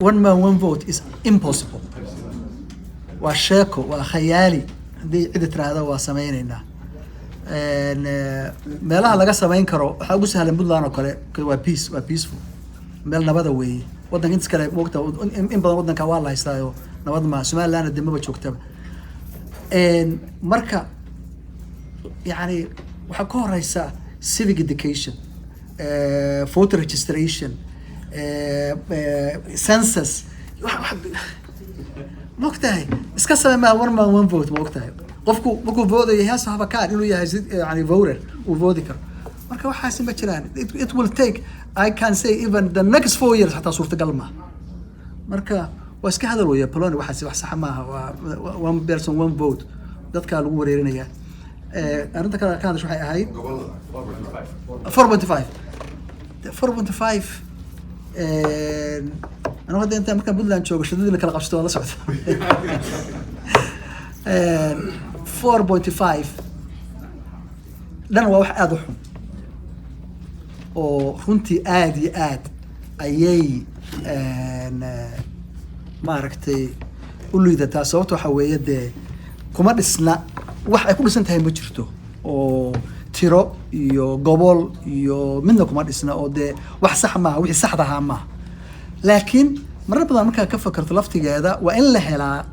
one man one vote is impossible. waa sheeko waa khayaali haddii cidi tiraahdo waa samaynaynaa meelaha laga samayn karo waxaa ugu sahlan Puntland oo kale waa peaceful meel nabada weeye wadanka inta kale waqti in badan wadanka waa la haystaayo nabad ma Somaliland dibba joogtaba marka yani waxa ka horeysa civic education voter registration census مقتهي اسكسر ما ورما وين فوت مقتهي قفكو فوت يا صاحب كان إنه يعني فورر وفوديكر مركب حاسين بتشران it will take I can say even the next 4 years حتى صورة قلمه مركب واسك هذا الويا بلون واحد صح معها one person one vote ده كان الوريرين يا أنت كان شو هاي 4.5 أنا هذا أنت ممكن بدل أن تشوف شو اللي كلا قصته ولا صعد 4.5 لأن هو واحد أضحهم وفنتي آدي أيي ما ركتي قولوا إذا تاسوت وحوي يد كمان السنة واحد كل سنة هي مجرته أو تيرو يو قبل يو منه كمان السنة أو ده واحد صح معه واحد صح ده معه لكن مرة بدل مركا كفكرت لفتي هذا وإن لهلا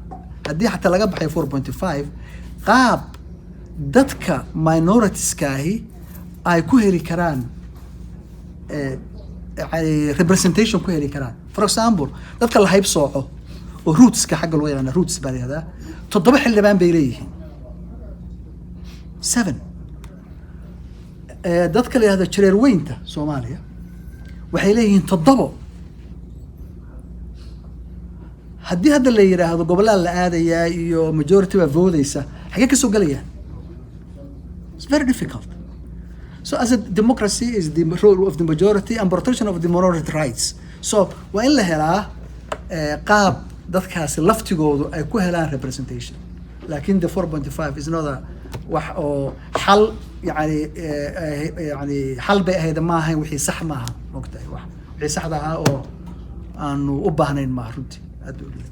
هدي حتى لقى بحي 4.5 قاب دتك minorities كاهي أي كوهري كران يعني representation كوهري كران for example دتك اللي هيب صوحه ورoots كحق الويا أنا roots بالي هذا تطبح اللي بان بيليه 7 دتك اللي هذا شرير وينته سوماليا وحيليه تضبط haddii hadda la yiraahdo gobolada la aadaya iyo majority waa voodaysa xagee ka soo galaya it's very difficult so as a democracy is the role of the majority and protection of the minority rights so waa in la helaa qaab dadkaasi laftigoodu ay ku helaan representation laakiin the 4.5 is not a wax oo xal yani xal bay ahayd ma ahayn wixii sax maaha waqtiga wax wixii saxda ah oo aanu u baahnayn ma runtii أدولي